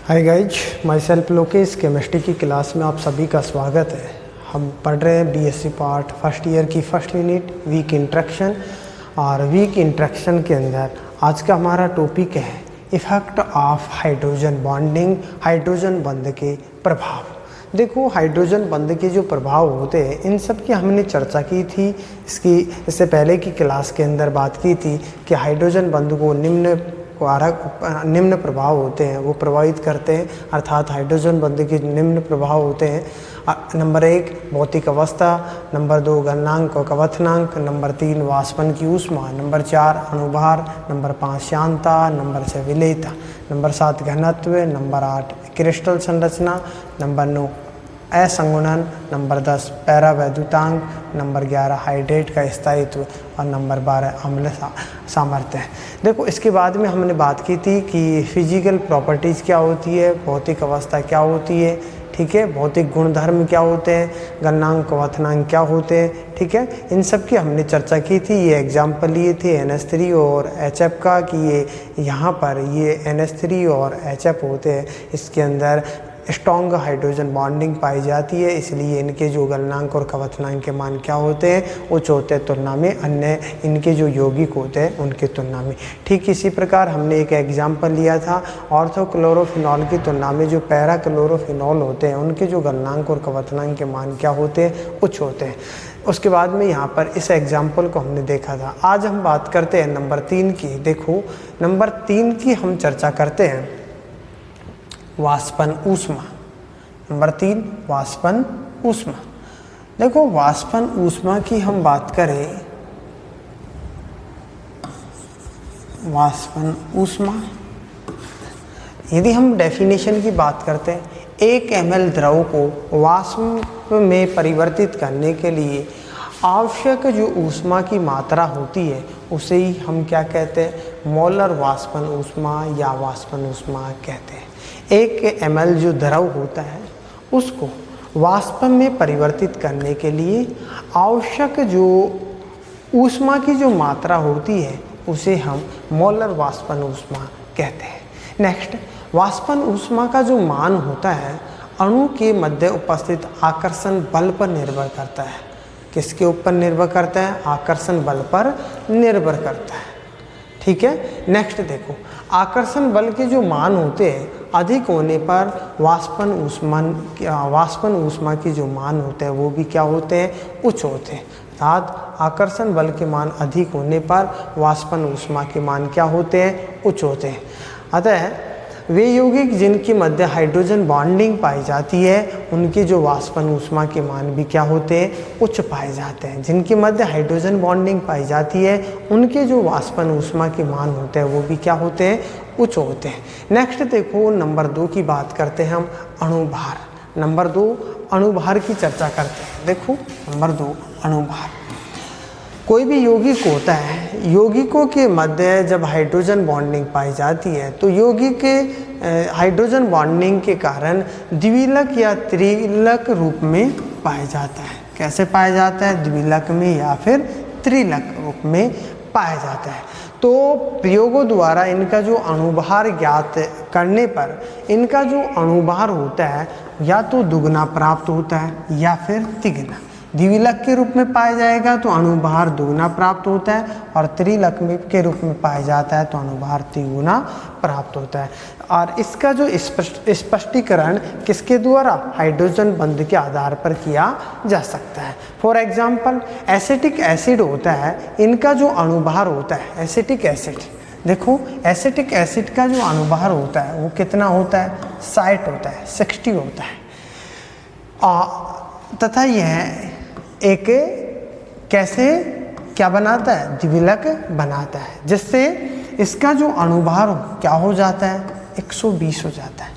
Hi guys, my self Lokesh. Chemistry की class में आप सभी का स्वागत है। हम पढ़ रहे हैं बीएससी पार्ट फर्स्ट ईयर की फर्स्ट यूनिट वीक इंट्रैक्शन। और वीक इंट्रैक्शन के अंदर आज का हमारा टॉपिक है effect of hydrogen bonding, hydrogen बंध के प्रभाव। देखो, हाइड्रोजन बंध के जो प्रभाव होते हैं इन सब की हमने चर्चा की थी। इससे पहले की क्लास के अंदर बात की थी कि हाइड्रोजन बंध को निम्न प्रभाव होते हैं, वो प्रभावित करते हैं। अर्थात हाइड्रोजन बंध के निम्न प्रभाव होते हैं। नंबर 1 भौतिक अवस्था, नंबर 2 गलनांक और कवथनांक, नंबर 3 वाष्पन की ऊष्मा, नंबर 4 अणुभार, नंबर 5 श्यानता, नंबर 6 विलेयता, नंबर 7 घनत्व, नंबर 8 क्रिस्टल संरचना, नंबर 9 असंगुणन, नंबर 10 पैरावैद्युतांक, नंबर 11 हाइड्रेट का स्थायित्व और नंबर 12 अम्ल सामर्थ्य है। देखो, इसके बाद में हमने बात की थी कि फिजिकल प्रॉपर्टीज़ क्या होती है, भौतिक अवस्था क्या होती है, ठीक है, भौतिक गुणधर्म क्या होते हैं, गलनांक कवथनांक क्या होते हैं, ठीक है, इन सब की हमने चर्चा की थी। ये एग्जाम्पल लिए थे NH3 और HF का कि ये यहाँ पर ये NH3 और HF होते हैं, इसके अंदर स्ट्रॉन्ग हाइड्रोजन बॉन्डिंग पाई जाती है, इसलिए इनके जो गलनांक और कवथनांक के मान क्या होते हैं, उच्च होते हैं तुलना में अन्य इनके जो यौगिक होते हैं उनके तुलना में। ठीक इसी प्रकार हमने एक एग्जाम्पल लिया था ऑर्थोक्लोरोफिनॉल की तुलना में जो पैराक्लोरोफिनॉल होते हैं उनके जो गलनांक और कवथनांक के मान क्या होते हैं, उच्च होते हैं। उसके बाद में यहाँ पर इस एग्जाम्पल को हमने देखा था। आज हम बात करते हैं नंबर 3 की। देखो, नंबर 3 की हम चर्चा करते हैं वाष्पन ऊष्मा। नंबर 3 वाष्पन ऊष्मा। देखो, वाष्पन ऊष्मा की हम बात करें, वाष्पन ऊष्मा यदि हम डेफिनेशन की बात करते हैं, 1 ml द्रव को वाष्प में परिवर्तित करने के लिए आवश्यक जो ऊष्मा की मात्रा होती है उसे ही हम क्या कहते हैं, मोलर वाष्पन ऊष्मा या वाष्पन ऊष्मा कहते हैं। 1 ml जो द्रव होता है उसको वाष्प में परिवर्तित करने के लिए आवश्यक जो ऊष्मा की जो मात्रा होती है उसे हम मोलर वाष्पन ऊष्मा कहते हैं। नेक्स्ट, वाष्पन ऊष्मा का जो मान होता है अणु के मध्य उपस्थित आकर्षण बल पर निर्भर करता है। किसके ऊपर निर्भर करता है? आकर्षण बल पर निर्भर करता है, ठीक है। नेक्स्ट देखो, आकर्षण बल के जो मान होते हैं अधिक होने पर वाष्पन ऊष्मा की जो मान होते हैं वो भी क्या होते हैं, उच्च होते हैं। अर्थात आकर्षण बल के मान अधिक होने पर वाष्पन ऊष्मा के मान क्या होते हैं, उच्च होते हैं। अतः वे यौगिक जिनकी मध्य हाइड्रोजन बॉन्डिंग पाई जाती है उनकी जो वाष्पन ऊष्मा के मान भी क्या होते हैं, उच्च पाए जाते हैं। जिनकी मध्य हाइड्रोजन बॉन्डिंग पाई जाती है उनके जो वाष्पन ऊष्मा के मान होते हैं वो भी क्या होते हैं, उच्च होते हैं। नेक्स्ट देखो, नंबर 2 की बात करते हैं हम, अणुभार। नंबर 2 अणुभार की चर्चा करते हैं। देखो, नंबर 2 अणुभार। कोई भी यौगिक होता है, यौगिकों के मध्य जब हाइड्रोजन बॉन्डिंग पाई जाती है तो यौगिक के हाइड्रोजन बॉन्डिंग के कारण द्विलक या त्रिलक रूप में पाया जाता है। कैसे पाया जाता है? द्विलक में या फिर त्रिलक रूप में पाया जाता है। तो प्रयोगों द्वारा इनका जो अणुभार ज्ञात करने पर इनका जो अणुभार होता है या तो दुगना प्राप्त होता है या फिर तिगुना। द्विलक के रूप में पाया जाएगा तो अणुभार दुगना प्राप्त होता है और त्रिलक के रूप में पाया जाता है तो अणुभार तिगुना प्राप्त होता है। और इसका जो स्पष्टीकरण किसके द्वारा? हाइड्रोजन बंध के आधार पर किया जा सकता है। फॉर एग्जाम्पल, एसिटिक एसिड होता है, इनका जो अणुभार होता है एसिटिक एसिड, देखो एसिटिक एसिड का जो अणुभार होता है वो कितना होता है? 60 होता है, 60 होता है। तथा यह एक कैसे क्या बनाता है? द्विलक बनाता है, जिससे इसका जो अणुभार क्या हो जाता है? 120 हो जाता है।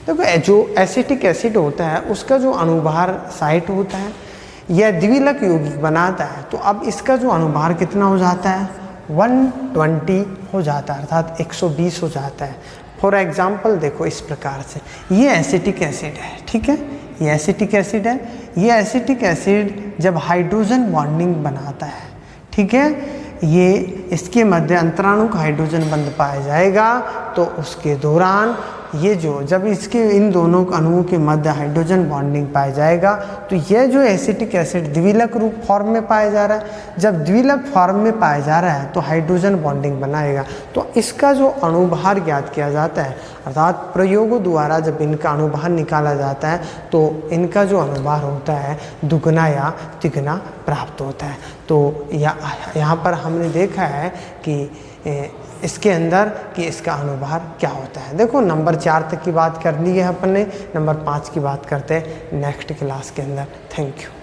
देखो, जो एसिटिक एसिड होता है उसका जो अणुभार 60 होता है, यह द्विलक यौगिक बनाता है, तो अब इसका जो अणुभार कितना हो जाता है? 120 हो जाता है, अर्थात 120 हो जाता है। फॉर एग्जाम्पल देखो, इस प्रकार से ये एसिटिक एसिड है, ठीक है, ये एसिटिक एसिड है। ये एसिटिक एसिड जब हाइड्रोजन बॉन्डिंग बनाता है, ठीक है, ये इसके मध्य अंतराणु का हाइड्रोजन बंध पाया जाएगा तो उसके दौरान ये जो जब इसके इन दोनों अणुओं के मध्य हाइड्रोजन बॉन्डिंग पाया जाएगा तो यह जो एसिटिक एसिड द्विलक रूप फॉर्म में पाया जा रहा है। जब द्विलक फॉर्म में पाया जा रहा है तो हाइड्रोजन बॉन्डिंग बनाएगा। तो इसका जो अणुभार ज्ञात किया जाता है, अर्थात प्रयोगों द्वारा जब इनका अणुभार निकाला जाता है तो इनका जो अणुभार होता है दुगना या तिगुना प्राप्त होता है। तो यहाँ पर हमने देखा है कि इसके अंदर कि इसका अणुभार क्या होता है। देखो नंबर 4 तक की बात कर ली है अपन ने, नंबर 5 की बात करते हैं नेक्स्ट क्लास के अंदर। Thank you.